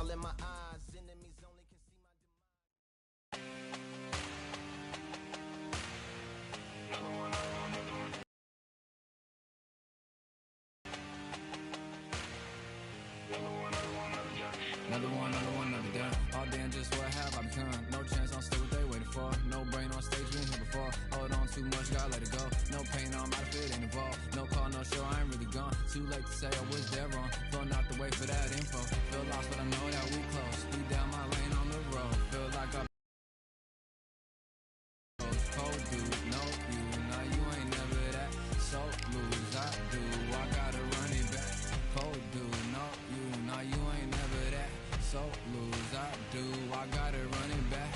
all in my eyes. Enemies only can see my Another day. All day and just what have I become? No chance, I'll stay what they waiting for. No brain on stage, been here before. Hold on too much, gotta let it go. No pain, I'm out of it, ain't involved. No call, no show, I ain't really gone. Too late to say I was there wrong. Flown out the way for that info. Feel lost, but I know that we close. Speed down my lane on the road. Feel like I cold dude, no you. Now you ain't never that. So lose, I do. I gotta run it back. Cold dude, no you. Now you ain't never that. So lose, I do. I gotta run it back.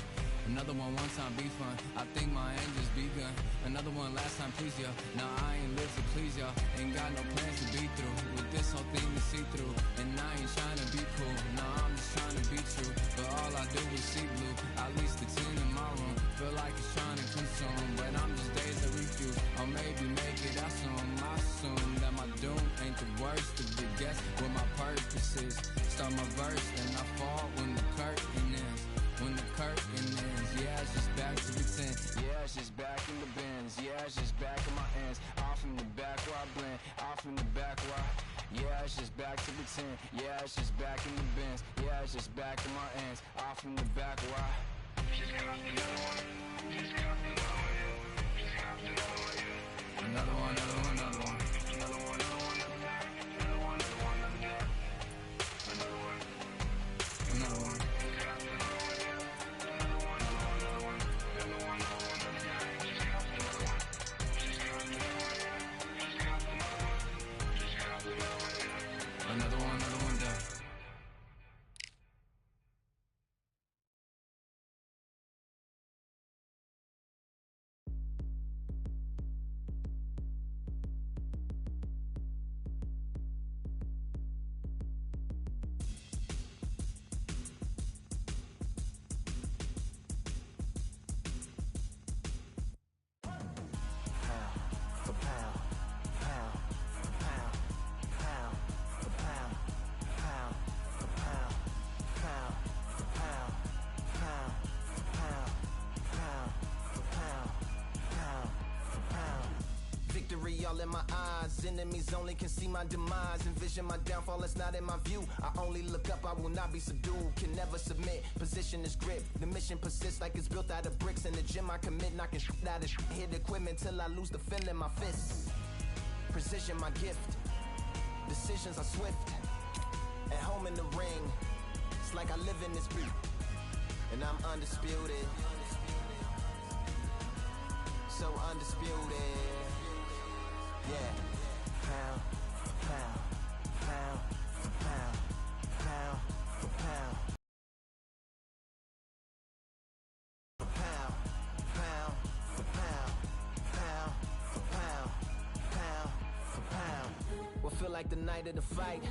Another one time be fun. I think my end just begun. Another one last time please ya. Now I ain't live to please y'all. Ain't got no plans to be through. With this whole thing to see through. And I ain't trying to be cool. Nah, I'm just trying to be true. But all I do is see blue. At least the 10 in my room. Feel like it's trying to consume. But I'm just days that refuse. Or maybe make it I assume that my doom ain't the worst. To be guess what my purpose is. Start my verse and I fall when the curtain ends. When the curtain ends, yeah, it's just back to pretend. Yeah, it's just back in the bins. Yeah, it's just back in my ends. Off in the back where I blend. Off in the back where yeah, it's just back to pretend. Yeah, it's just back in the bins. Yeah, it's just back in my ends. Off in the back where just copped another one. Just copped another one. Just copped another one. Another one, another one, another one. Another one, another one, another day. Another one, another one, another day. Another one. Another one. Another one down. All in my eyes, enemies only can see my demise. Envision my downfall, it's not in my view. I only look up, I will not be subdued. Can never submit, position is grip. The mission persists like it's built out of bricks. In the gym I commit, knocking out of hit equipment till I lose the feel in my fists. Precision my gift, decisions are swift. At home in the ring, it's like I live in this beat. And I'm undisputed, so undisputed. Yeah, pound for pound, pound for pound, pound for pound, pound, pound for pound, pound for pound, pound for pound. What feel like the night of the fight?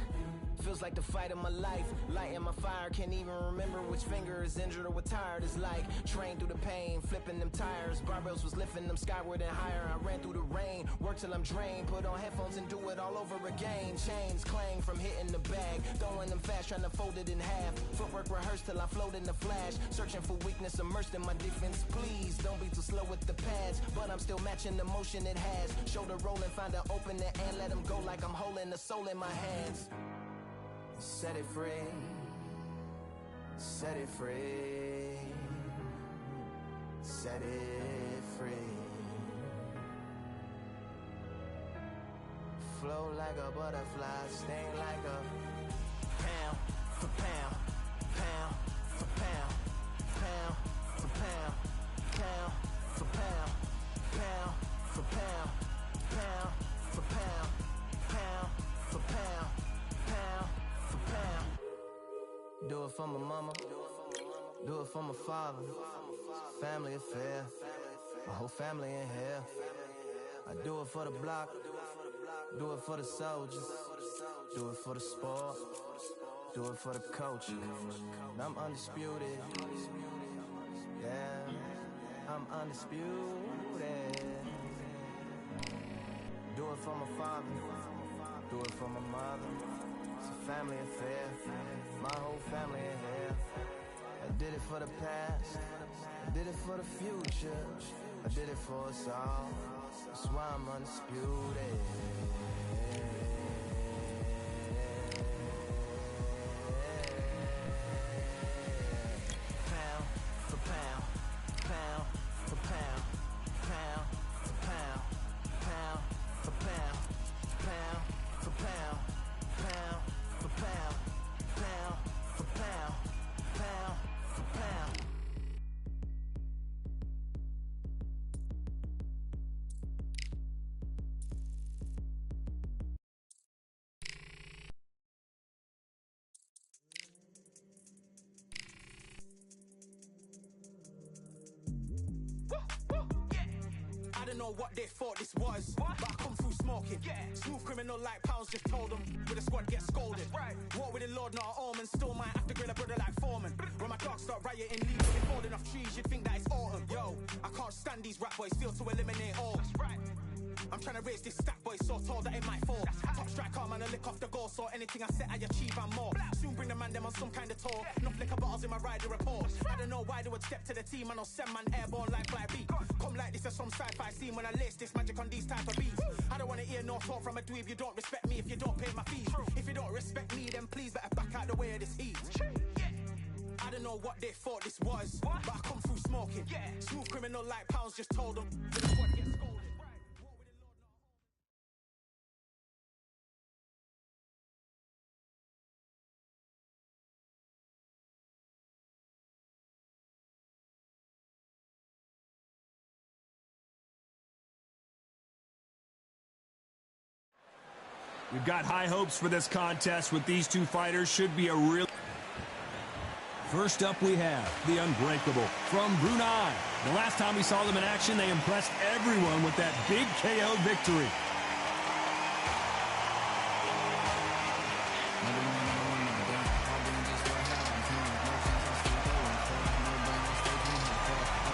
Feels like the fight of my life. Lighting my fire, can't even remember which finger is injured or what tired is like. Train through the pain, flipping them tires. Barbells was lifting them skyward and higher. I ran through the rain, work till I'm drained. Put on headphones and do it all over again. Chains clang from hitting the bag. Throwing them fast, trying to fold it in half. Footwork rehearsed till I float in the flash. Searching for weakness, immersed in my defense. Please, don't be too slow with the pads. But I'm still matching the motion it has. Shoulder rolling, find an opening and let them go like I'm holding the soul in my hands. Set it free, set it free, set it free. Flow like a butterfly, sting like a pound for pound, pound for pound, pound for pound, pound for pound, pound for pound, pound for pound, pound for pound, pound. Do it for my mama, do it for my father. Family affair, my whole family in here. I do it for the block, do it for the soldiers, do it for the sport, do it for the culture. I'm undisputed, yeah, I'm undisputed. Do it for my father, do it for my mother. It's a family affair. My whole family in here. I did it for the past. I did it for the future. I did it for us all. That's why I'm undisputed. Pound for pound, pound for pound, pound for pound, pound for pound, pound for pound, pound for pound, pound for pound, pound for pound. I don't know what they thought this was, but I come through smoking. Smooth criminal like pounds, just told them with a squad get scolded. Walk with the Lord, not an omen. Still might have to grill a brother like Foreman. When my dogs start rioting, leaves when falling off trees, you'd think that it's autumn. Yo, I can't stand these rap boys, feel to eliminate all. I'm trying to raise this stack boy so tall that it might fall. Top striker, man, I lick off the goal, so anything I set I achieve and more. Soon bring the man them on some kind of tour. Enough liquor bottles in my rider report. I don't know why they would step to the team, and I'll send man airborne like fly beat. Come like this as some sci-fi scene when I lace this magic on these type of beats. I don't want to hear no talk from a dweeb. You don't respect me if you don't pay my fees. If you don't respect me, then please better back out the way of this heat. I don't know what they thought this was, but I come through smoking. Smooth criminal like pounds, just told them with the squad get scolded. We've got high hopes for this contest with these two fighters. Should be a real... First up we have the Unbreakable from Brunei. The last time we saw them in action, they impressed everyone with that big KO victory.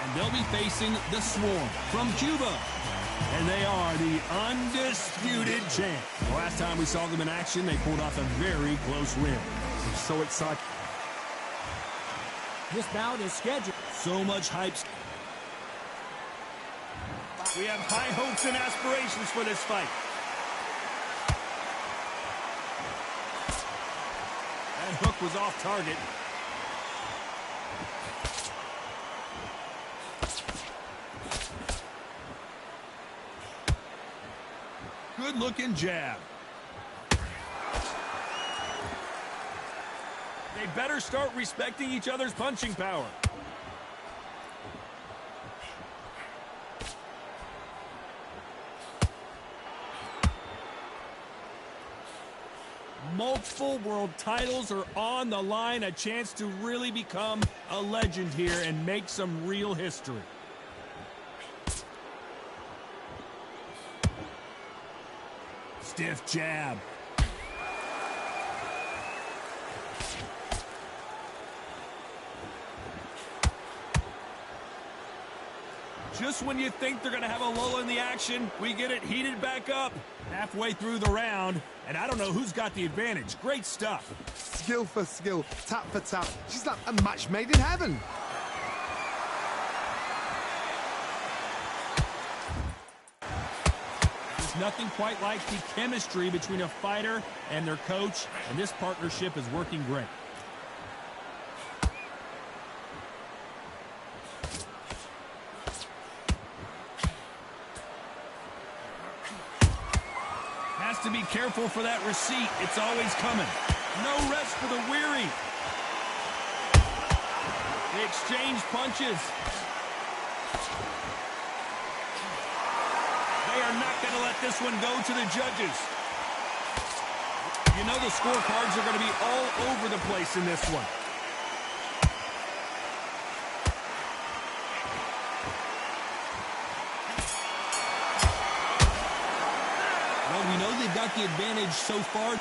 And they'll be facing the Swarm from Cuba. And they are the undisputed champ. The last time we saw them in action, they pulled off a very close win. I'm so excited. This bout is scheduled. So much hype. We have high hopes and aspirations for this fight. That hook was off target. Good-looking jab. They better start respecting each other's punching power. Multiple world titles are on the line. A chance to really become a legend here and make some real history. Stiff jab. Just when you think they're going to have a lull in the action, we get it heated back up. Halfway through the round, and I don't know who's got the advantage. Great stuff. Skill for skill, tap for tap. She's like a match made in heaven. Nothing quite like the chemistry between a fighter and their coach, and this partnership is working great. Has to be careful for that receipt. It's always coming. No rest for the weary. They exchange punches. They are not going to let this one go to the judges. You know the scorecards are going to be all over the place in this one. Well, we know they've got the advantage so far.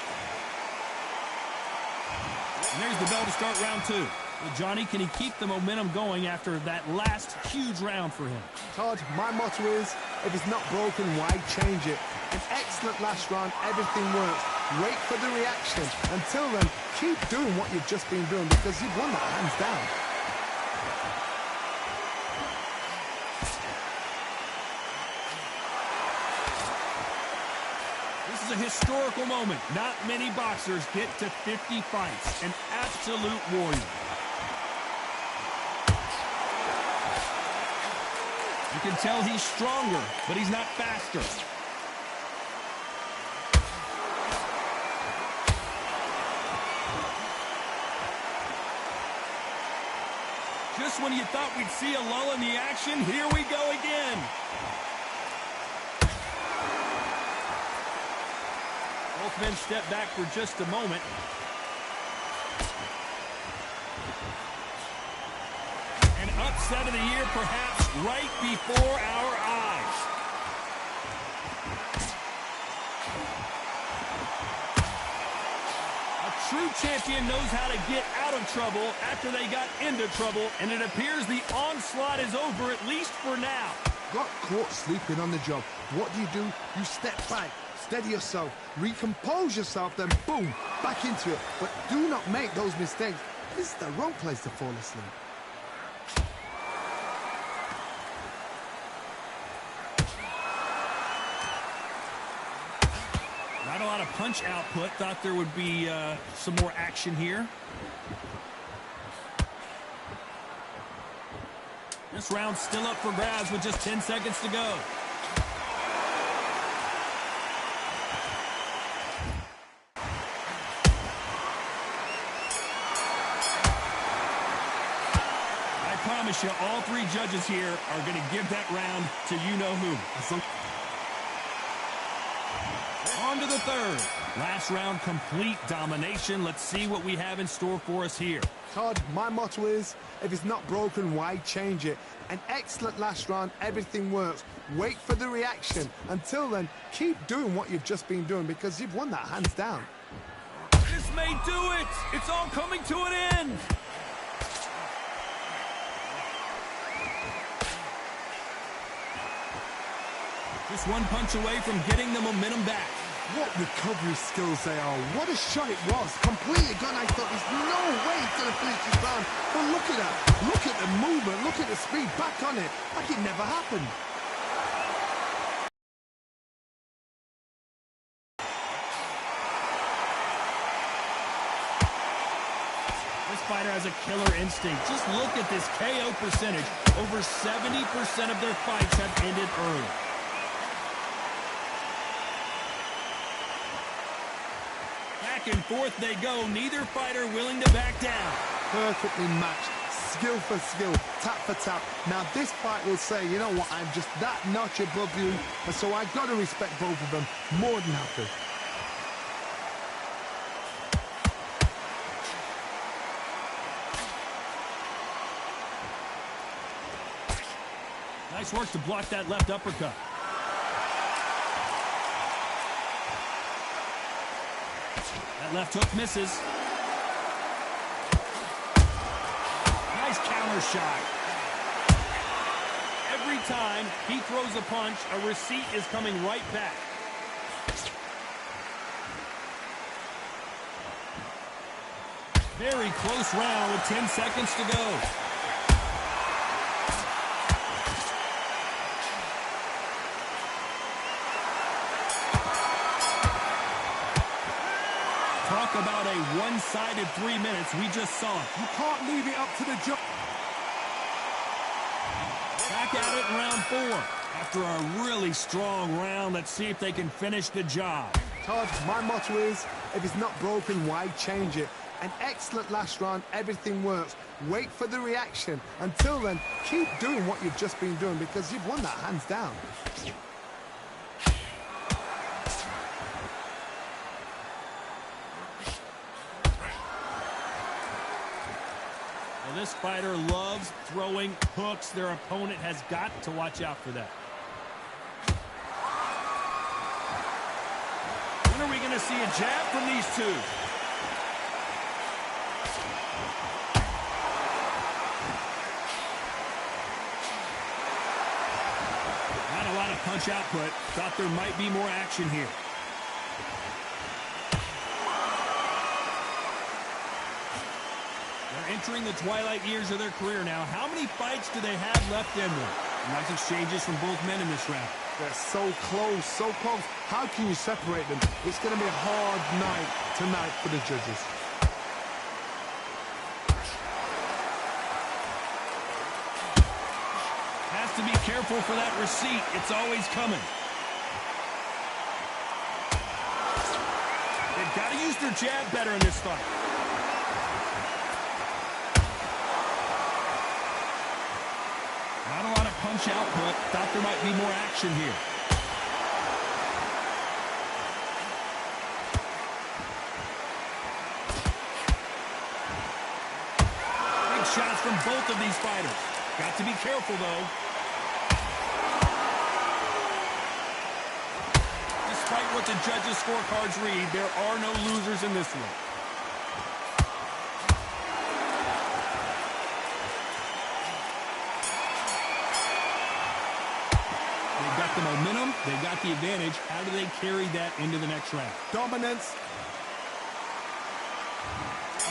And there's the bell to start round two. Well, Johnny, can he keep the momentum going after that last huge round for him? Todd, my motto is, if it's not broken, why change it? An excellent last round, everything works. Wait for the reaction. Until then, keep doing what you've just been doing because you've won that hands down. This is a historical moment. Not many boxers get to 50 fights. An absolute warrior. You can tell he's stronger, but he's not faster. Just when you thought we'd see a lull in the action, here we go again. Both men step back for just a moment. An upset of the year, perhaps, right before our eyes. A true champion knows how to get out of trouble after they got into trouble, and it appears the onslaught is over, at least for now. Got caught sleeping on the job. What do? You step back, steady yourself, recompose yourself, then boom, back into it. But do not make those mistakes. This is the wrong place to fall asleep. Not a lot of punch output. Thought there would be some more action here. This round's still up for grabs with just 10 seconds to go. I promise you, all three judges here are going to give that round to you-know-who. On to the third. Last round, complete domination. Let's see what we have in store for us here. Todd, my motto is, if it's not broken, why change it? An excellent last round, everything works. Wait for the reaction. Until then, keep doing what you've just been doing because you've won that hands down. This may do it. It's all coming to an end. Just one punch away from getting the momentum back. What recovery skills they are. What a shot it was. Completely gone. I thought there's no way he's going to finish this round. But look at that. Look at the movement. Look at the speed. Back on it. Like it never happened. This fighter has a killer instinct. Just look at this KO percentage. Over 70% of their fights have ended early. Back and forth they go. Neither fighter willing to back down. Perfectly matched. Skill for skill. Tap for tap. Now this fight will say, you know what, I'm just that notch above you. And so I've got to respect both of them. More than happy. Nice work to block that left uppercut. That left hook misses. Nice counter shot. Every time he throws a punch, a receipt is coming right back. Very close round with 10 seconds to go. Talk about a one-sided 3 minutes. We just saw it. You can't leave it up to the judge. Back at it in round 4. After a really strong round, let's see if they can finish the job. Todd, my motto is, if it's not broken, why change it? An excellent last round, everything works. Wait for the reaction. Until then, keep doing what you've just been doing because you've won that hands down. Well, this fighter loves throwing hooks. Their opponent has got to watch out for that. When are we going to see a jab from these two? punch output. Thought there might be more action here. They're entering the twilight years of their career now. How many fights do they have left in them? Nice exchanges from both men in this round. They're so close, so close. How can you separate them? It's going to be a hard night tonight for the judges. Has to be careful for that receipt. It's always coming. They've got to use their jab better in this fight. Not a lot of punch output. Thought there might be more action here. Big shots from both of these fighters. Got to be careful, though. Despite what the judges' scorecards read, there are no losers in this one. They've got the momentum. They've got the advantage. How do they carry that into the next round? Dominance.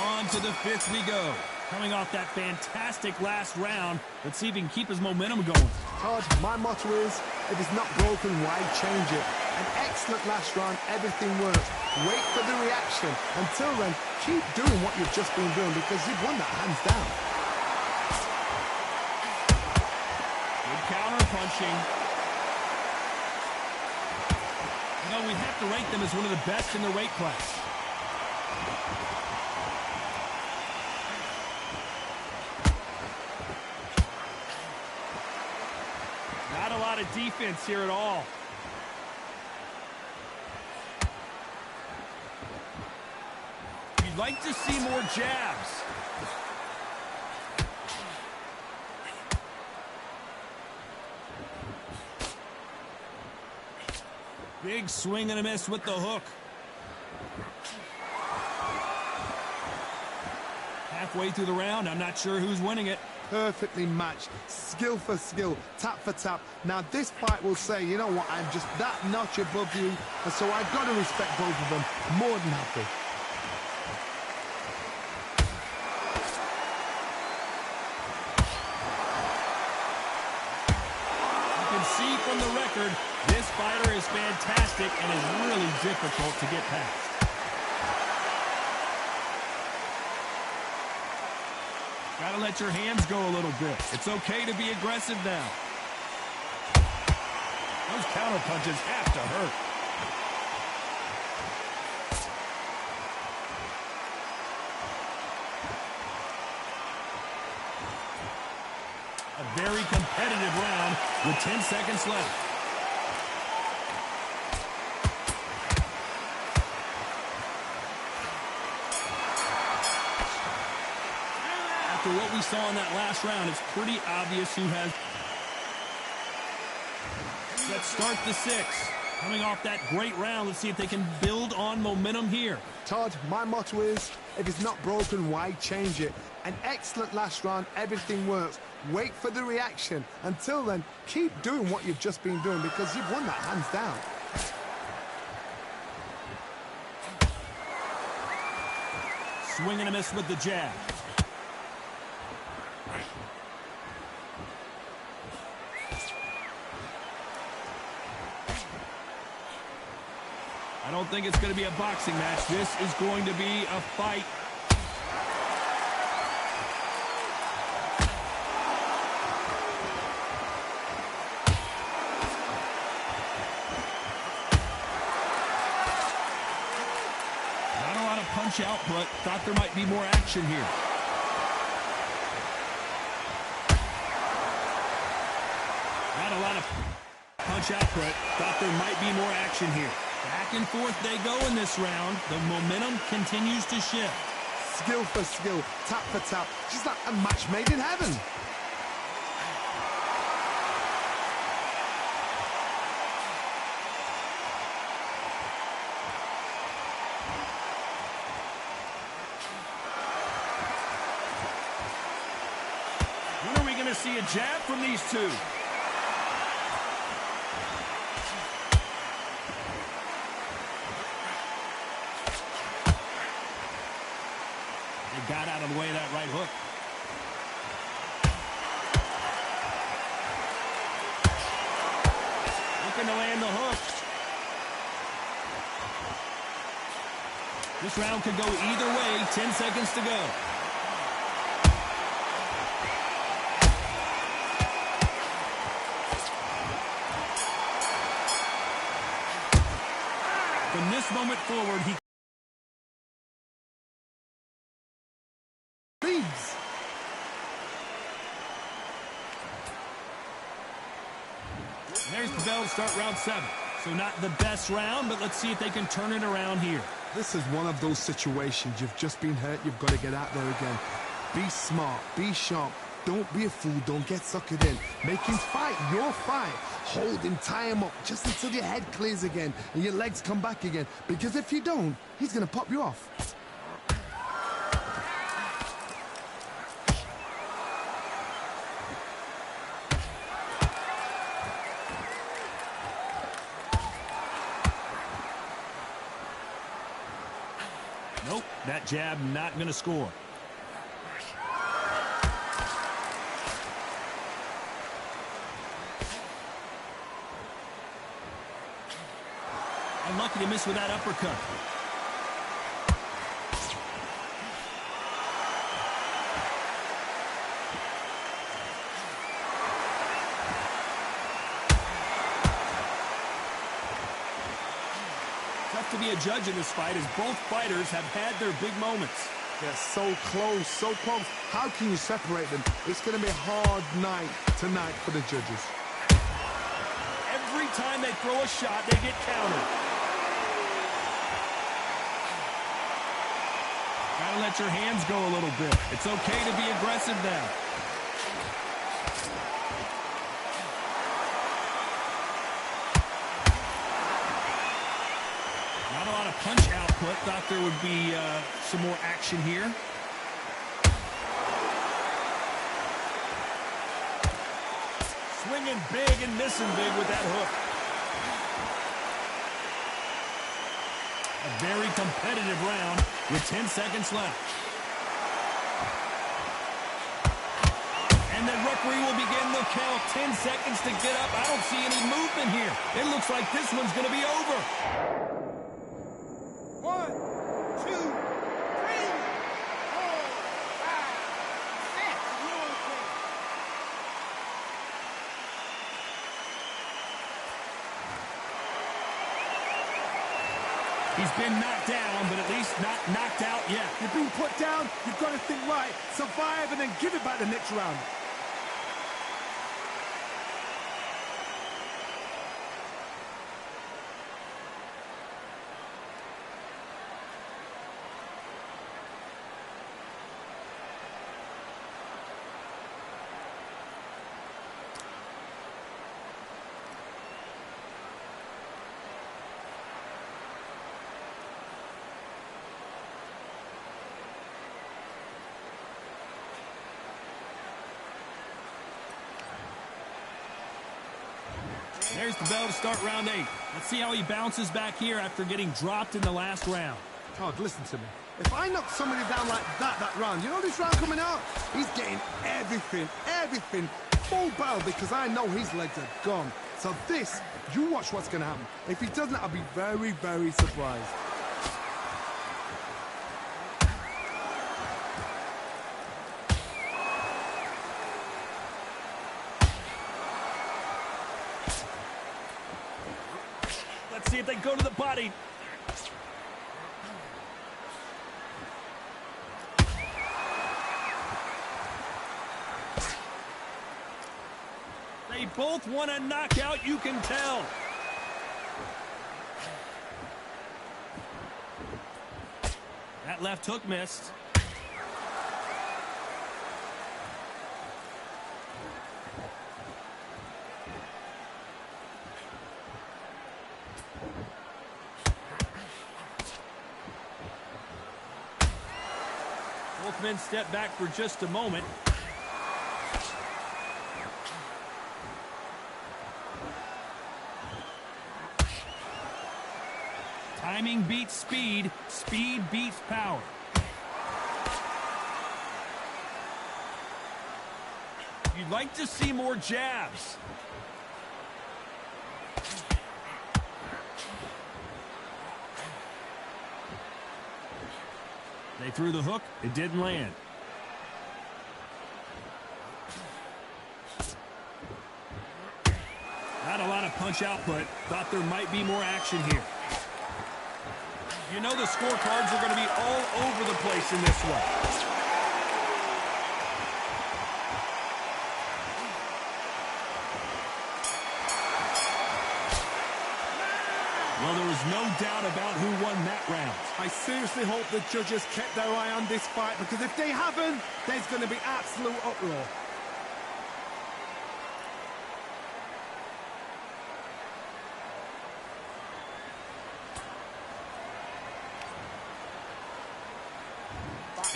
On to the fifth we go. Coming off that fantastic last round, let's see if he can keep his momentum going. Todd, my motto is, if it's not broken, why change it? An excellent last round, everything works. Wait for the reaction. Until then, keep doing what you've just been doing because you've won that hands down. Good counter punching. You know, we have to rank them as one of the best in their weight class. Not a lot of defense here at all. You'd like to see more jabs. Big swing and a miss with the hook. Halfway through the round, I'm not sure who's winning it. Perfectly matched, skill for skill, tap for tap. Now this fight will say, you know what, I'm just that notch above you, and so I've got to respect both of them. More than happy. You can see from the record, this fighter is fantastic and is really difficult to get past. Gotta let your hands go a little bit. It's okay to be aggressive now. Those counter punches have to hurt. A very competitive round with 10 seconds left. After what we saw in that last round, it's pretty obvious who has. Let's start the sixth. Coming off that great round, let's see if they can build on momentum here. Todd, my motto is, if it's not broken, why change it? An excellent last round, everything works. Wait for the reaction. Until then, keep doing what you've just been doing because you've won that hands down. Swing and a miss with the jab. I don't think it's going to be a boxing match. This is going to be a fight. Not a lot of punch output. Thought there might be more action here. Not a lot of punch output. Thought there might be more action here. Back and forth they go in this round. The momentum continues to shift. Skill for skill, tap for tap. Just like a match made in heaven. When are we going to see a jab from these two? that right hook. Looking to land the hook. This round could go either way. 10 seconds to go. From this moment forward, he leads. There's the bell to start round 7. So not the best round, but let's see if they can turn it around here. This is one of those situations. You've just been hurt. You've got to get out there again. Be smart. Be sharp. Don't be a fool. Don't get suckered in. Make him fight your fight. Hold him, tie him up, just until your head clears again and your legs come back again. Because if you don't, he's going to pop you off. Nope, that jab not going to score. Unlucky to miss with that uppercut. Tough to be a judge in this fight as both fighters have had their big moments. They're so close, so close. How can you separate them? It's going to be a hard night tonight for the judges. Every time they throw a shot, they get countered. Gotta let your hands go a little bit. It's okay to be aggressive now. Not a lot of punch output. Thought there would be some more action here. Swinging big and missing big with that hook. A very competitive round with 10 seconds left. And the referee will begin the count. 10 seconds to get up. I don't see any movement here. It looks like this one's going to be over. 1, 2, 3, 4, 5, 6. He's been knocked down, but at least not knocked out yet. You've been put down. You've got to think right. Survive and then give it back the next round. There's the bell to start round 8. Let's see how he bounces back here after getting dropped in the last round. Todd, listen to me. If I knock somebody down like that round, you know this round coming out? He's getting everything, full battle because I know his legs are gone. So this, you watch what's going to happen. If he doesn't, I'll be very, very surprised. Let's see if they go to the body. They both want a knockout, you can tell. That left hook missed. Both men step back for just a moment. Timing beats speed. Speed beats power. You'd like to see more jabs. They threw the hook. It didn't land. Not a lot of punch output. Thought there might be more action here. You know the scorecards are going to be all over the place in this one. Well, there was no doubt about who won that round. I seriously hope the judges kept their eye on this fight, because if they haven't, there's going to be absolute uproar.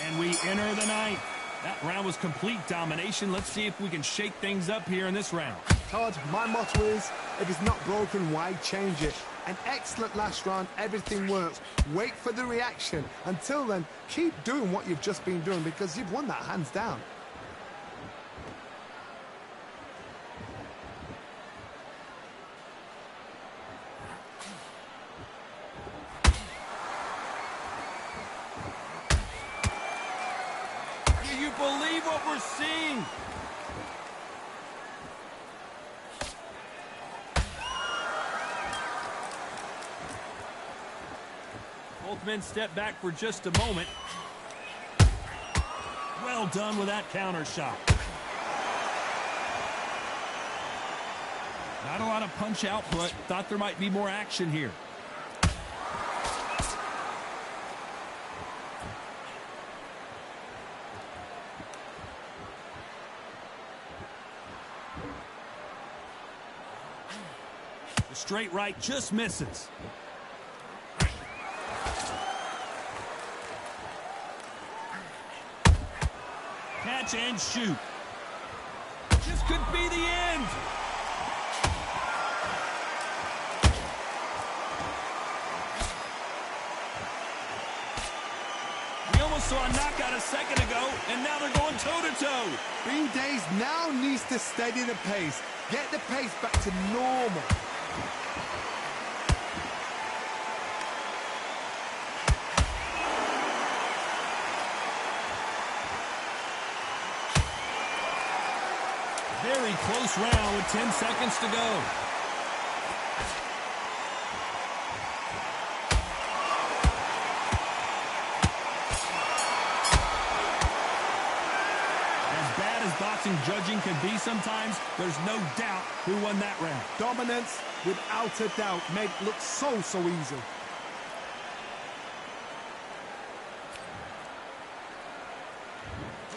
And we enter the ninth. That round was complete domination. Let's see if we can shake things up here in this round. Todd, my motto is, if it's not broken, why change it? An excellent last round, everything works. Wait for the reaction. Until then, keep doing what you've just been doing, because you've won that hands down. Do you believe what we're seeing? Both men step back for just a moment. Well done with that counter shot. Not a lot of punch output. Thought there might be more action here. The straight right just misses. Catch and shoot. This could be the end. We almost saw a knockout a second ago, and now they're going toe-to-toe. Bean Days now needs to steady the pace. Get the pace back to normal. Very close round with 10 seconds to go. As bad as boxing judging can be sometimes, there's no doubt who won that round. Dominance, without a doubt, made it look so easy.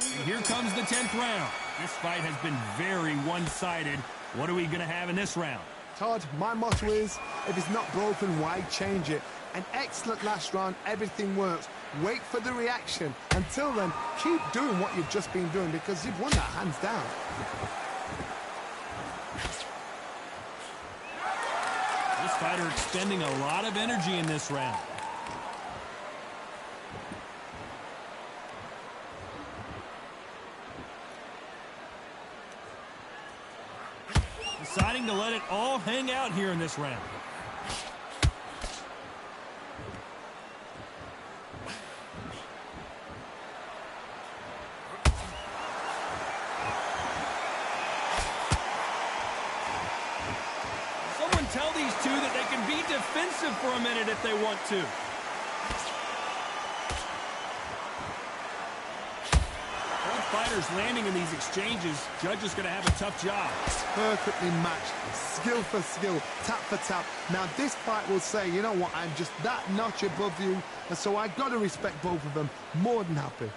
And here comes the 10th round. This fight has been very one-sided. What are we going to have in this round? Todd, my motto is, if it's not broken, why change it? An excellent last round, everything works. Wait for the reaction. Until then, keep doing what you've just been doing, because you've won that hands down. This fighter expending a lot of energy in this round. Deciding to let it all hang out here in this round. Someone tell these two that they can be defensive for a minute if they want to. Fighters landing in these exchanges. Judge is going to have a tough job. Perfectly matched, skill for skill, tap for tap. Now this fight will say, you know what, I'm just that notch above you, and so I got to respect both of them. More than happy.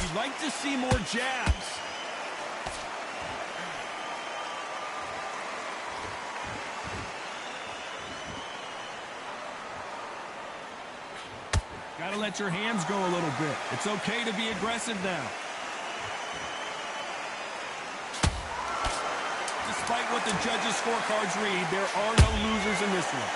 You'd like to see more jabs. Got to let your hands go a little bit. It's okay to be aggressive now. Despite what the judges' scorecards read, there are no losers in this one.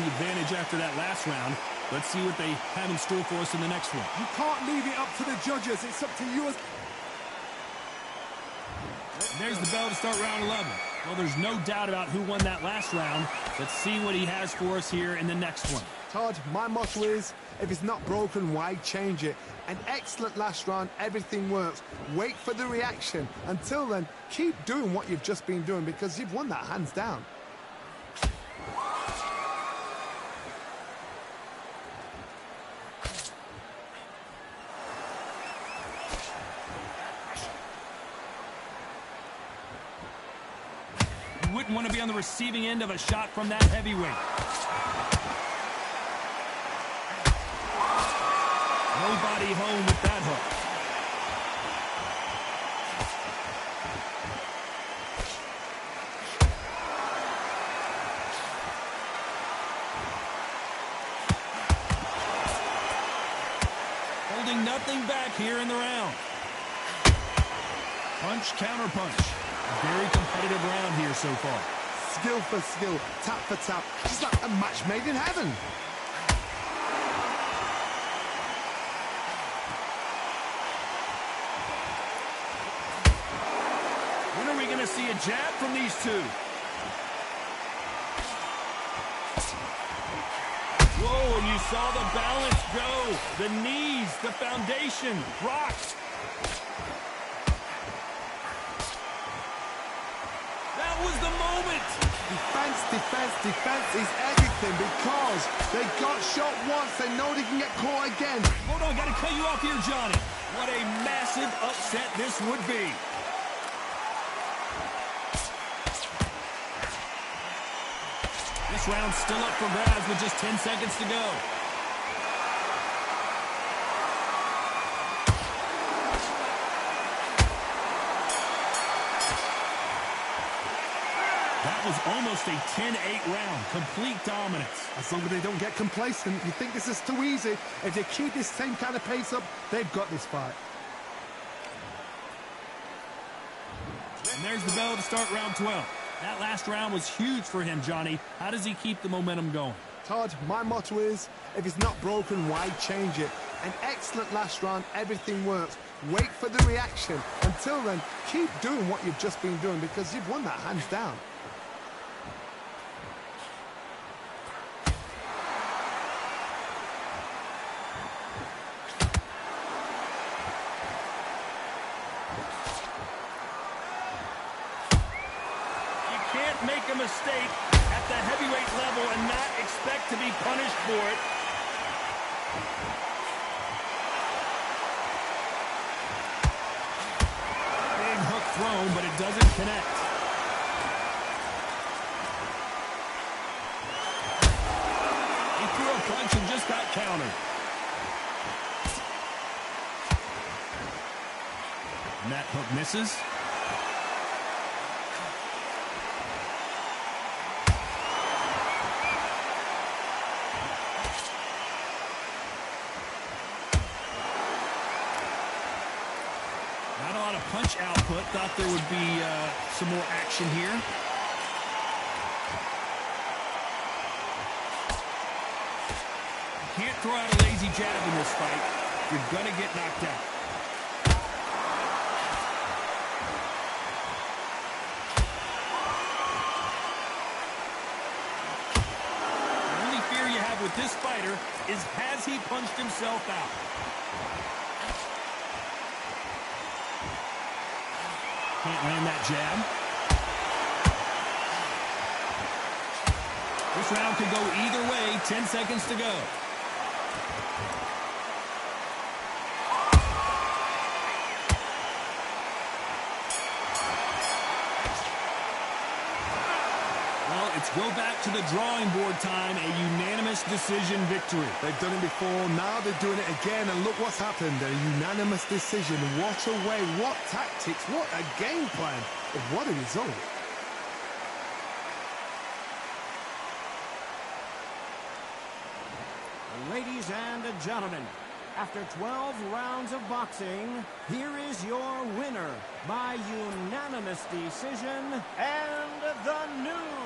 advantage after that last round. Let's see what they have in store for us in the next one. You can't leave it up to the judges. It's up to you as... And there's the bell to start round 11. Well, there's no doubt about who won that last round. Let's see what he has for us here in the next one. Todd, my motto is, if it's not broken, why change it? An excellent last round, everything works. Wait for the reaction. Until then, keep doing what you've just been doing because you've won that hands down. You wouldn't want to be on the receiving end of a shot from that heavyweight. Nobody home with that hook. Holding nothing back here in the round. Punch, counter punch. A very competitive round here so far. Skill for skill, tap for tap. Just like a match made in heaven. When are we going to see a jab from these two? Whoa, and you saw the balance go. The knees, the foundation, rocked. That was the moment. Defense, defense, defense is everything because they got shot once. They know they can get caught again. Hold on, got to cut you off here, Johnny. What a massive upset this would be. This round's still up for grabs with just 10 seconds to go. That was almost a 10-8 round. Complete dominance. As long as they don't get complacent, you think this is too easy. If they keep this same kind of pace up, they've got this fight. And there's the bell to start round 12. That last round was huge for him, Johnny. How does he keep the momentum going? Todd, my motto is, if it's not broken, why change it? An excellent last round, everything works. Wait for the reaction. Until then, keep doing what you've just been doing because you've won that hands down. Make a mistake at the heavyweight level and not expect to be punished for it. Big hook thrown, but it doesn't connect. He threw a punch and just got countered. And that hook misses. Punch output. Thought there would be some more action here. Can't throw out a lazy jab in this fight. You're going to get knocked out. The only fear you have with this fighter is has he punched himself out? Can't land that jab. This round could go either way. 10 seconds to go. Well, it's go back to the drawing board time. A unanimous decision victory. They've done it before, now they're doing it again, and look what's happened. A unanimous decision. What a way, what tactics, what a game plan, and what a result. Ladies and gentlemen, after 12 rounds of boxing, here is your winner by unanimous decision and the new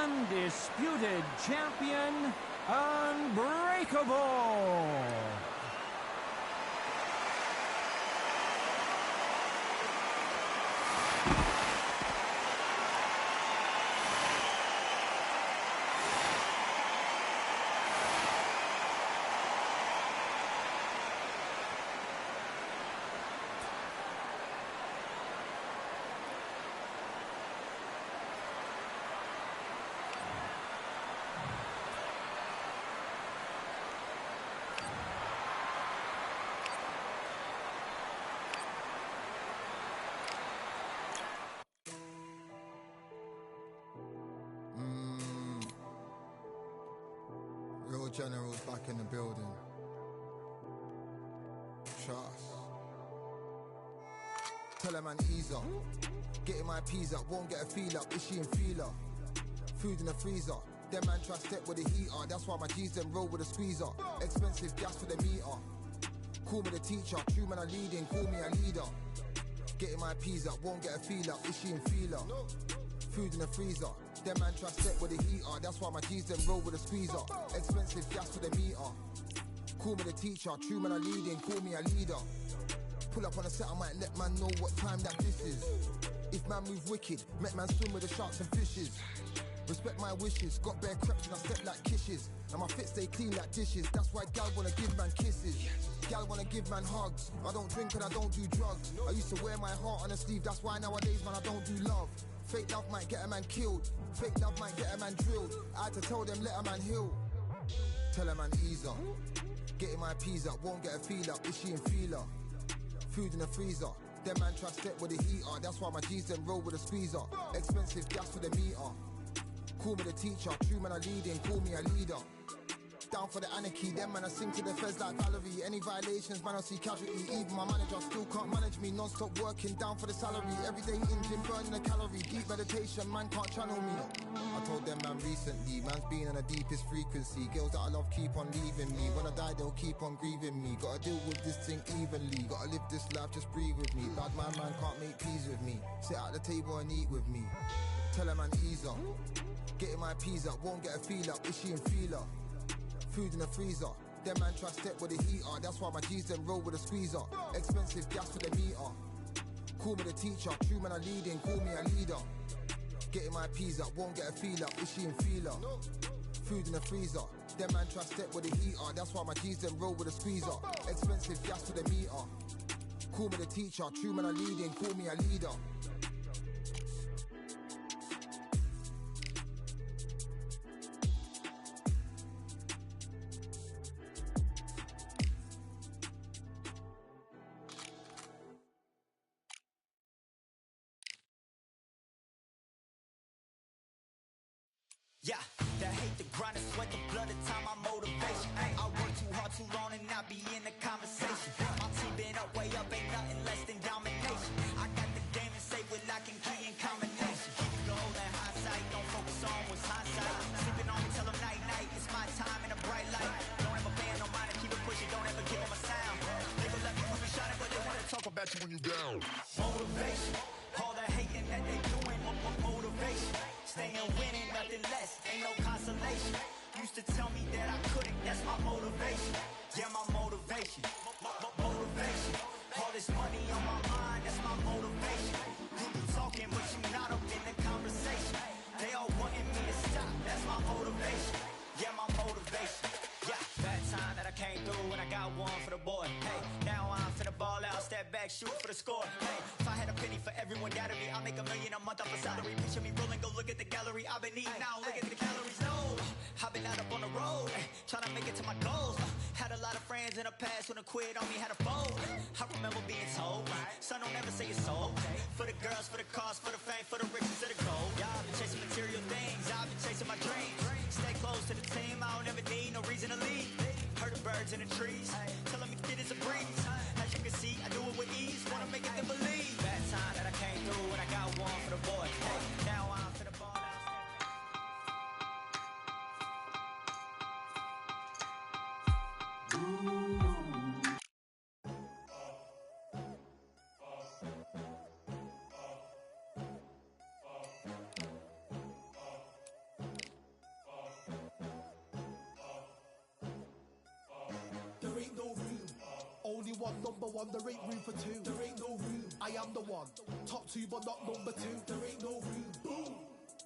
Undisputed Champion, Unbreakable. Real generals back in the building. Trust. Tell a man ease up. Getting my peas up, won't get a feel up. Is she in feeler? Food in the freezer. Them man try step with the heater. That's why my G's them roll with a squeezer. Expensive gas for the meter. Call me the teacher. True man I leading, call me a leader. Getting my peas up, won't get a feel up. Is she in feeler? Food in the freezer. Them man try step with the heater. That's why my G's them roll with a squeezer. Expensive gas for the meter. Call me the teacher. True man I leading, call me a leader. Pull up on a set, I might let man know what time that this is. If man move wicked, make man swim with the sharks and fishes. Respect my wishes, got bare creps and I step like kisses. And my fit stay clean like dishes. That's why gal wanna give man kisses. Gal wanna give man hugs. I don't drink and I don't do drugs. I used to wear my heart on a sleeve. That's why nowadays man I don't do love. Fake love might get a man killed. Fake love might get a man drilled. I had to tell them let a man heal. Tell a man ease up. Getting my peas up, won't get a feel up. Is she in feeler? Food in the freezer. Them man try step with the heater. That's why my G's them roll with a squeezer. Expensive gas for the meter. Call me the teacher. True man I leading, call me a leader. Down for the anarchy, them man I sing to the feds like Valerie. Any violations, man I see casualty. Even my manager still can't manage me. Non-stop working, down for the salary. Everyday in gym, burning a calorie. Deep meditation, man can't channel me. I told them man recently, man's been on the deepest frequency. Girls that I love keep on leaving me. When I die they'll keep on grieving me. Gotta deal with this thing evenly. Gotta live this life, just breathe with me. Bad man can't make peace with me. Sit at the table and eat with me. Tell a man ease up. Getting my peas up, won't get a feel up. Is she in feeler? Food in the freezer. Them man try step with the heater. That's why my G's them roll with a squeezer. Expensive gas for the meter. Call me the teacher. True man I leading, call me a leader. Getting my peas up, won't get a feel up. Is she in feeler? Food in the freezer. Them man try step with the heater. That's why my G's them roll with a squeezer. Expensive gas for the meter. Call me the teacher. True man I leading, call me a leader. Yeah, that hate the grind and sweat the blood of time, my motivation. I work too hard too long and not be in the conversation. My team been up, way up, ain't nothing less than domination. I got the game and say with lock and key and combination. Keep it gold and hindsight, don't focus on what's hindsight. Sleeping on me, tell them night night, it's my time in a bright light. Don't ever band no mind and keep it pushing, don't ever give them a sound. They gon' let me move and shine it, but they wanna talk about you when you down. Motivation, all the hating that they doing, motivation. Staying winning, nothing less, ain't no consolation. Used to tell me that I couldn't, that's my motivation. Yeah, my motivation, motivation. All this money on my mind, that's my motivation. You be talking, but you not up in the conversation. They all wanting me to stop, that's my motivation. Yeah, my motivation. Yeah, that time that I came through and I got one for the boy. Hey, now I'm finna ball out, step back, shoot for the score. Hey, if I had a penny for everyone doubted me, I'll make $1 million a month off a salary. Picture me rolling, go look at the gallery. I've been eating now, look at the calories. No, I've been out up on the road, trying to make it to my goals. Had a lot of friends in the past when I quit on me, had a fold. I remember being told, son, don't ever say it's sold. For the girls, for the cars, for the fame, for the riches, for the gold. Yeah, I've been chasing material things, I've been chasing my dreams. Stay close to the team, I don't ever need no reason to leave. Heard the birds in the trees, telling me it is a breeze. As you can see, I do it with ease, wanna make it them believe. That time that I came through and I got one for the boy. Hey, now I'm for the ball out. one, number one, there ain't room for two. There ain't no room. I am the one. Top two, but not number two. There ain't no room. Boom.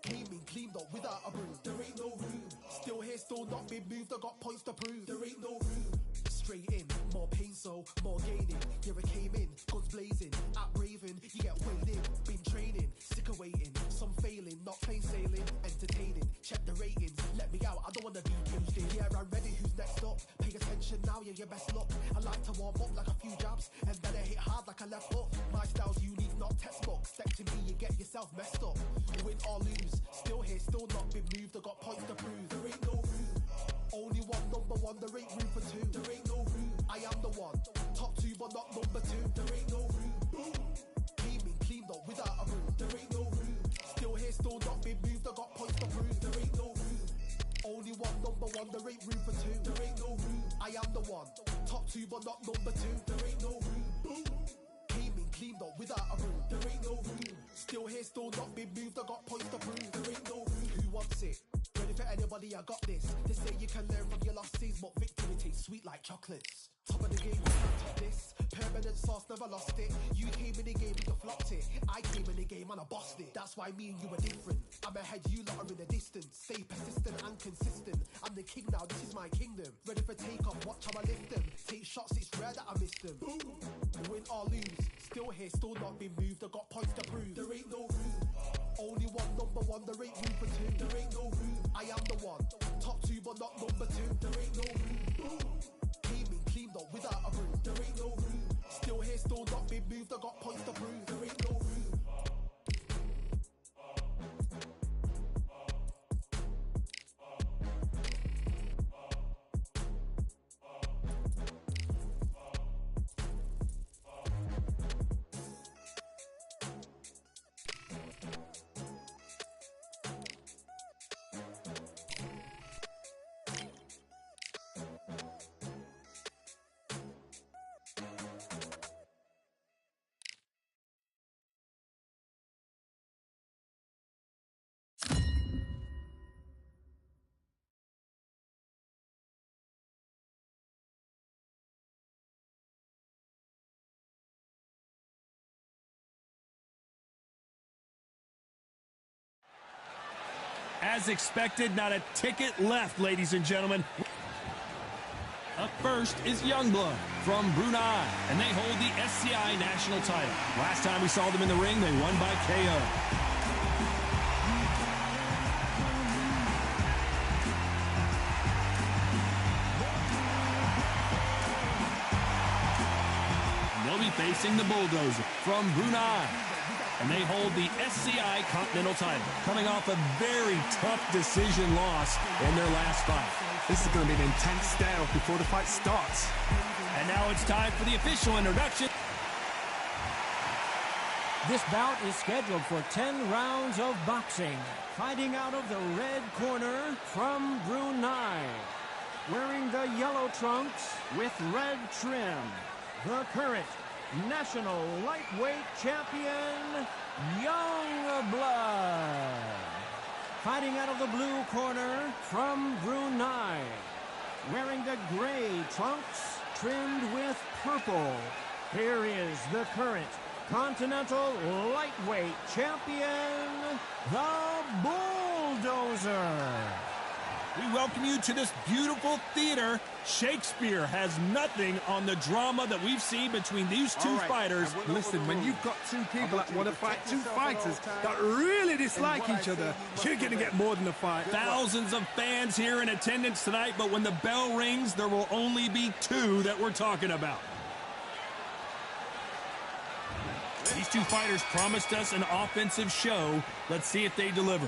Came in, cleaned up without a broom. There ain't no room. Still here, still not been moved. I got points to prove. There ain't no room. Straight in, more pain, so more gaining. Here I came in, guns blazing. At Raven, you get weighed in. Been training, sick of waiting. Some failing, not plain sailing. Entertaining, check the ratings. Let me out, I don't wanna be caged in. Yeah, I'm ready, who's next up? Pay attention now, yeah, your best luck. I like to warm up like a few jabs, and then I hit hard like a left hook. My style's unique, not textbook. Step to me, you get yourself messed up. Win or lose, still here, still not been moved. I got points to prove. There ain't no room. Only one, number one, there ain't room for two. There ain't no room. I am the one. Top two, but not number two. There ain't no room. Boom. Came in, cleaned up without a broom. There ain't no room. Still here, still not been moved. I got points to prove. There ain't no room. Only one, number one, there ain't room for two. There ain't no room. I am the one. Top two, but not number two. There ain't no room. Boom. Came in, cleaned up without a broom. There ain't no room. Still here, still not been moved. I got points to prove. There ain't no room. Who wants it? Ready for anybody, I got this. They say you can learn from your losses, but victory tastes sweet like chocolates. Top of the game, you can't top this. Permanent sauce, never lost it. You came in the game, you flopped it. I came in the game and I bossed it. That's why me and you are different. I'm ahead, you lot are in the distance. Stay persistent and consistent. I'm the king now, this is my kingdom. Ready for take off, watch how I lift them. Take shots, it's rare that I miss them. Boom. Win or lose, still here, still not been moved. I got points to prove. There ain't no room. Only one, number one, there ain't room for two. There ain't no room. I am the one. Top two, but not number two. There ain't no room. Boom. Came in, cleaned up without a broom. There ain't no room. Still here, still not been moved. I got points to prove. There ain't no room. As expected, not a ticket left, ladies and gentlemen. Up first is Youngblood from Brunei, and they hold the SCI national title. Last time we saw them in the ring, they won by KO. And they'll be facing the Bulldozer from Brunei, and they hold the SCI Continental title, coming off a very tough decision loss in their last fight. This is going to be an intense stare-off before the fight starts. And now it's time for the official introduction. This bout is scheduled for 10 rounds of boxing. Fighting out of the red corner from Brunei, wearing the yellow trunks with red trim, the current national lightweight champion, Youngblood. Fighting out of the blue corner from Brunei, wearing the gray trunks trimmed with purple, here is the current continental lightweight champion, the Bulldozer. We welcome you to this beautiful theater. Shakespeare has nothing on the drama that we've seen between these two fighters. Listen, when you've got two people that want to fight, two fighters that really dislike each other, you're going to get more than a fight. Thousands of fans here in attendance tonight, but when the bell rings, there will only be two that we're talking about. These two fighters promised us an offensive show. Let's see if they deliver.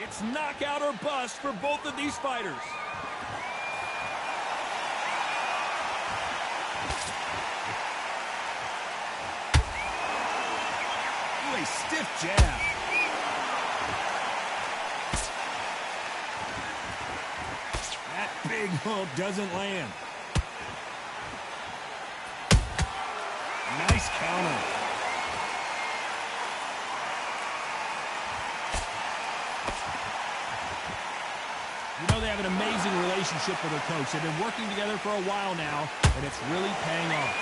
It's knockout or bust for both of these fighters. Ooh, a stiff jab. That big hook doesn't land. Nice counter. You know they have an amazing relationship with their coach. They've been working together for a while now, and it's really paying off.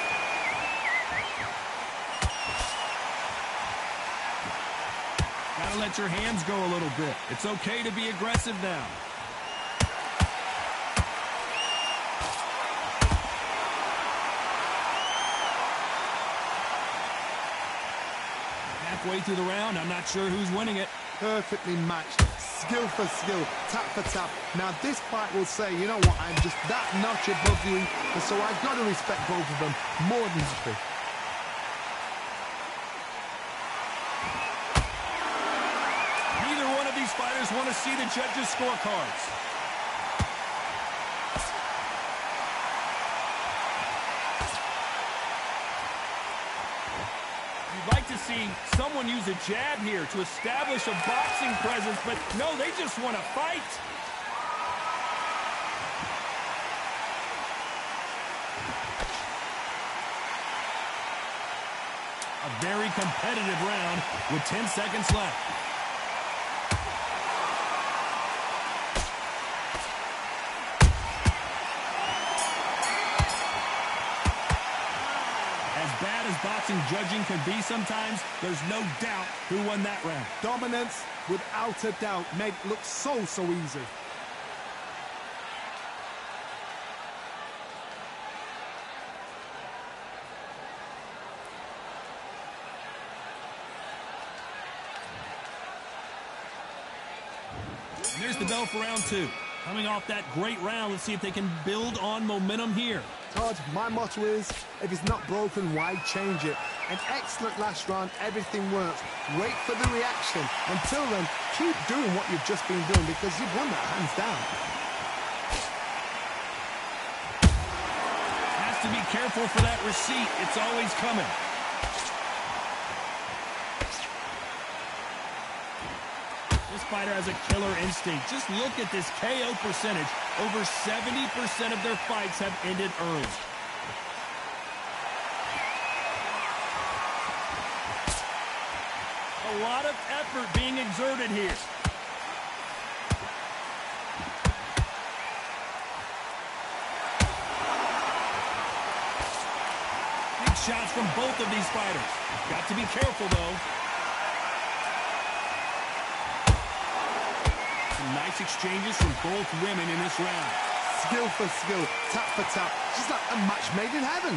Gotta let your hands go a little bit. It's okay to be aggressive now. Halfway through the round, I'm not sure who's winning it. Perfectly matched, skill for skill, tap for tap. Now this fight will say, you know what, I'm just that notch above you, and so I've got to respect both of them more than happy. Neither one of these fighters want to see the judges' scorecards. You'd like to see someone use a jab here to establish a boxing presence, but no, they just want to fight. A very competitive round with 10 seconds left. Bad as boxing judging can be sometimes, there's no doubt who won that round. Dominance, without a doubt, made it look so easy. And there's the bell for round two. Coming off that great round, let's see if they can build on momentum here. Todd, my motto is, if it's not broken, why change it? An excellent last round, everything works. Wait for the reaction. Until then, keep doing what you've just been doing because you've won that hands down. Has to be careful for that receipt. It's always coming. This fighter has a killer instinct. Just look at this KO percentage. Over 70% of their fights have ended early. A lot of effort being exerted here. Big shots from both of these fighters. Got to be careful, though. Nice exchanges from both women in this round. Skill for skill, tap for tap. Just like a match made in heaven.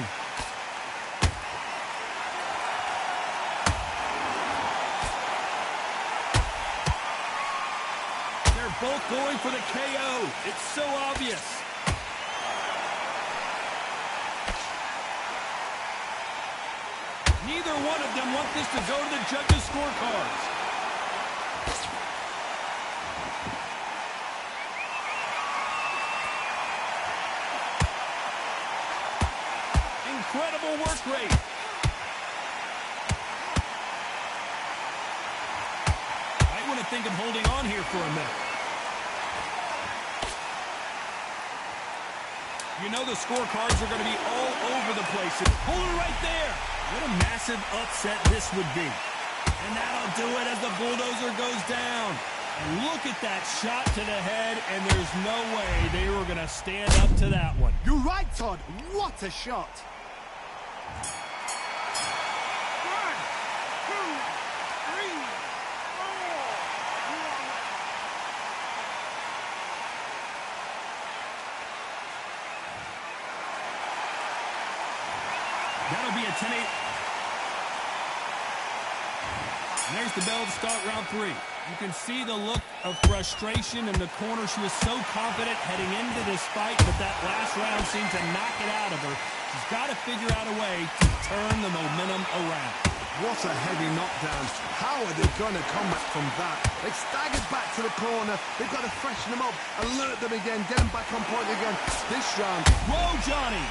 They're both going for the KO. It's so obvious. Neither one of them want this to go to the judges' scorecards. Incredible work rate. Might want to think of holding on here for a minute. You know the scorecards are going to be all over the place. Hold it right there. What a massive upset this would be. And that'll do it as the bulldozer goes down. And look at that shot to the head, and there's no way they were going to stand up to that one. You're right, Todd. What a shot. That'll be a 10-8. And there's the bell to start round three. You can see the look of frustration in the corner. She was so confident heading into this fight, but that last round seemed to knock it out of her. She's got to figure out a way to turn the momentum around. What a heavy knockdown. How are they going to come back from that? They staggered back to the corner. They've got to freshen them up, alert them again, get them back on point again. This round. Whoa, Johnny!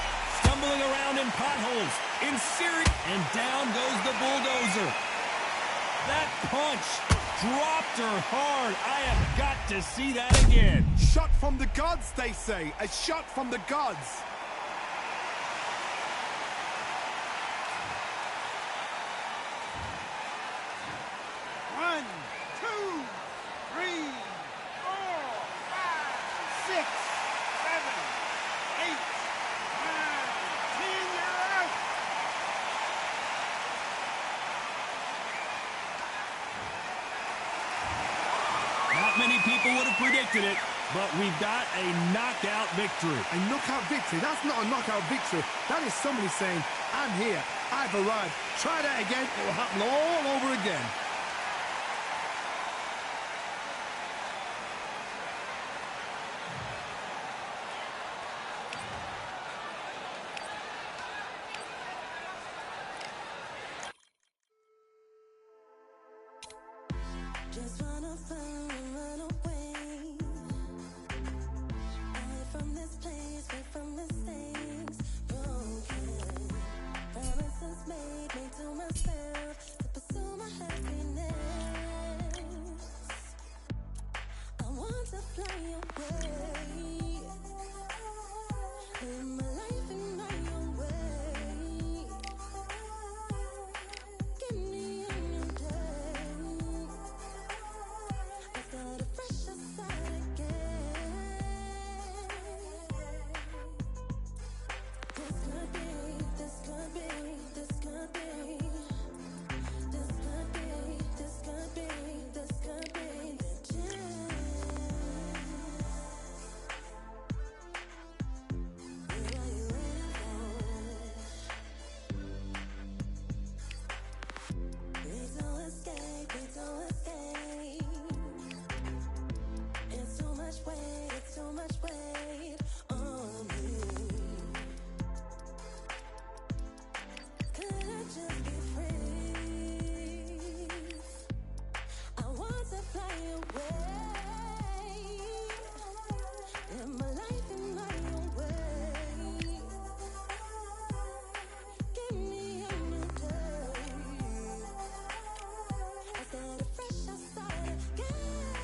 Stumbling around in potholes, in serious, and down goes the bulldozer. That punch dropped her hard. I have got to see that again. Shot from the gods, they say. A shot from the gods. One, two, three, four, five, Not many people would have predicted it, but we've got a knockout victory. A knockout victory? That's not a knockout victory. That is somebody saying, I'm here, I've arrived. Try that again, it will happen all over again. Just wanna fly and run away. Away from this place, away from mistakes. Broken promises made to myself to pursue my happiness. I want to fly away. Live my life in my own way. Give me a new day. I've got a fresher side again. This could be, this could be, this could be. This could be, this could be, this could be the chance. What are you waiting for? Need to escape, need to escape. It's too much weight, it's too much weight on me. Could I just be free? I want to fly away. Live my life in my own way. Give me a new day. I've got a fresh start again.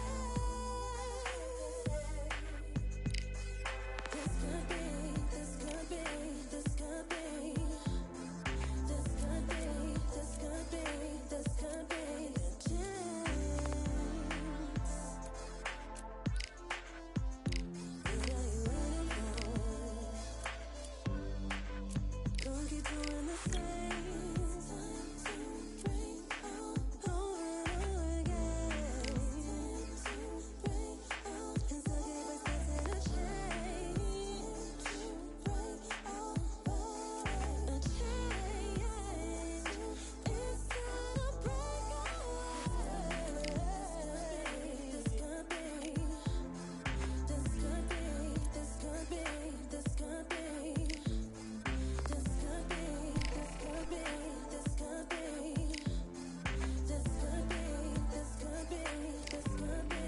This could be, this could be, this could be. This could be, this could be, this could be the chance. What are you waiting for? Don't keep doing the same. Time to break out, over again. Break out, and so give us a change. Break out, a change. It's gonna break out. This could be, this could be, this could be, this could be. This could be, this could be, this could be. This could be, this could be, this could be.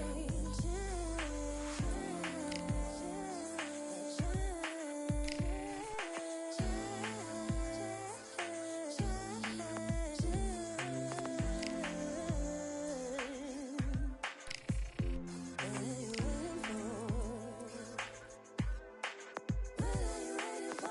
What are you waiting for? What are you waiting for?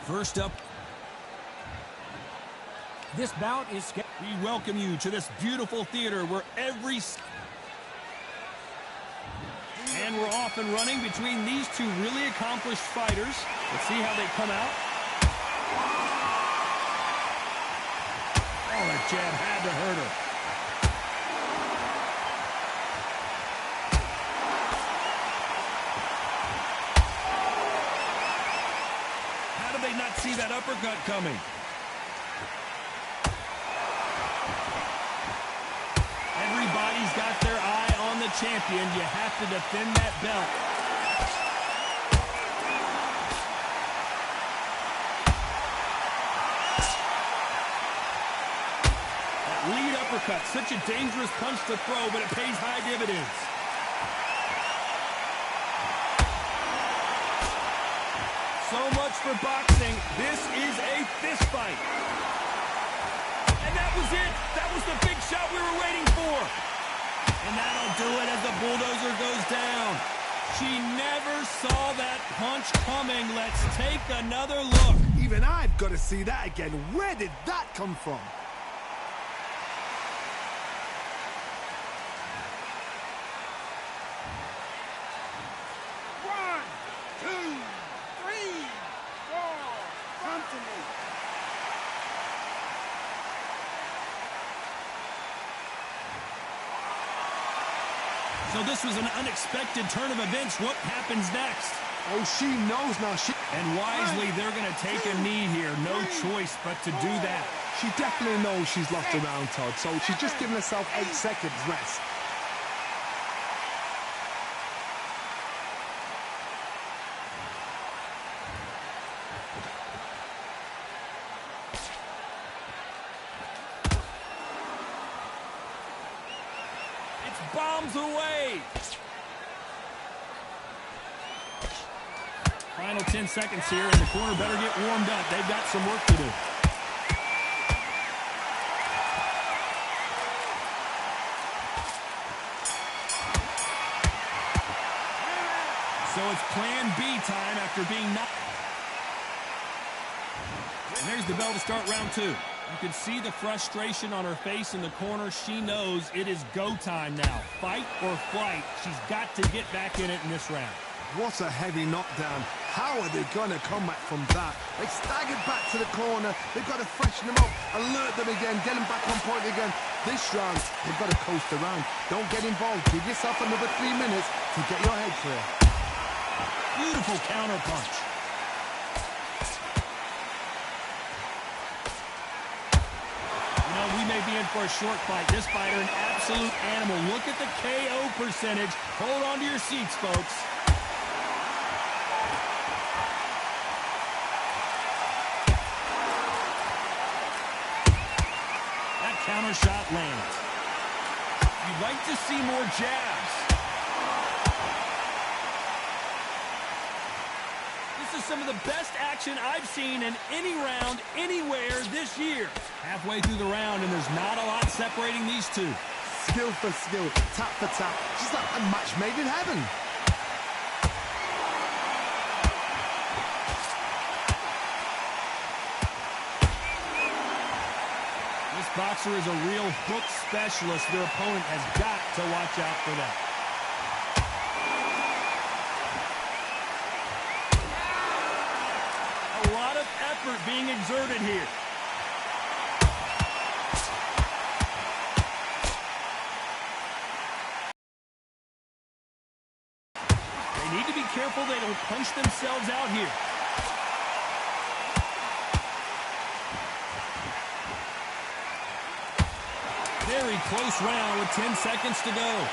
First up, This bout is scheduled. we welcome you to this beautiful theater where and we're off and running between these two really accomplished fighters. Let's see how they come out. Oh, that jab had to hurt her. How did they not see that uppercut coming? Everybody's got their eye on the champion. You have to defend that belt. That lead uppercut, such a dangerous punch to throw, but it pays high dividends. So much for boxing. This is a fist fight. And that was it. That was the big shot we were waiting for. And that'll do it as the bulldozer goes down. She never saw that punch coming. Let's take another look. Even I've got to see that again. Where did that come from? So this was an unexpected turn of events. What happens next? Oh, she knows now. And wisely, they're going to take a knee here. No choice but to do that. She definitely knows she's lost the round, Todd, so she's just giving herself 8 seconds rest. Bombs away. Final 10 seconds here, and the corner better get warmed up. They've got some work to do. So it's plan B time after being knocked. And there's the bell to start round 2. You can see the frustration on her face in the corner. She knows it is go time now. Fight or flight. She's got to get back in it in this round. What a heavy knockdown. How are they going to come back from that? They staggered back to the corner. They've got to freshen them up, alert them again, get them back on point again. This round, they've got to coast around. Don't get involved. Give yourself another 3 minutes to get your head clear. Beautiful counter punch. We may be in for a short fight. This fighter, an absolute animal. Look at the KO percentage. Hold on to your seats, folks. That counter shot lands. You'd like to see more jabs. This is some of the best action I've seen in any round, anywhere this year. Halfway through the round, and there's not a lot separating these two. Skill for skill, tap for tap. Just like a match made in heaven. This boxer is a real hook specialist. Their opponent has got to watch out for that. A lot of effort being exerted here. They need to be careful they don't punch themselves out here. Very close round with 10 seconds to go.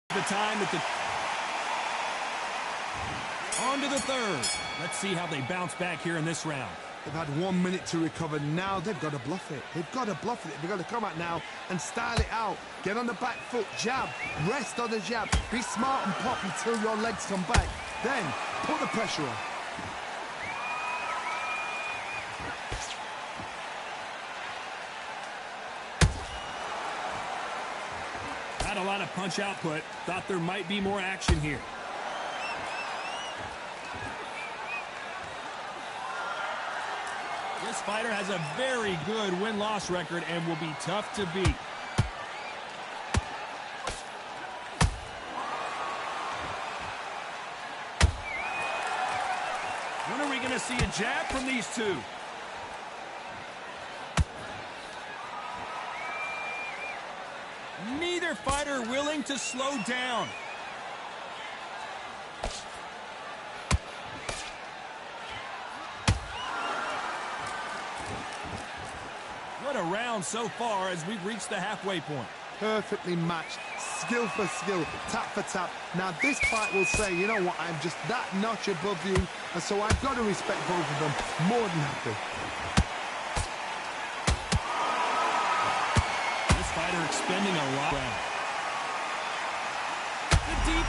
The time at the on to the third. Let's see how they bounce back here in this round. They've had 1 minute to recover. Now they've got to bluff it. They've got to bluff it. They've got to come out now and style it out. Get on the back foot, jab, rest on the jab. Be smart and pop until your legs come back. Then put the pressure on. Not a lot of punch output. Thought there might be more action here. This fighter has a very good win-loss record and will be tough to beat. When are we going to see a jab from these two? Neither fighter willing to slow down. What a round so far as we've reached the halfway point. Perfectly matched, skill for skill, tap for tap. Now this fight will say, you know what, I'm just that notch above you, and so I've got to respect both of them more than happy. expending a lot. The deep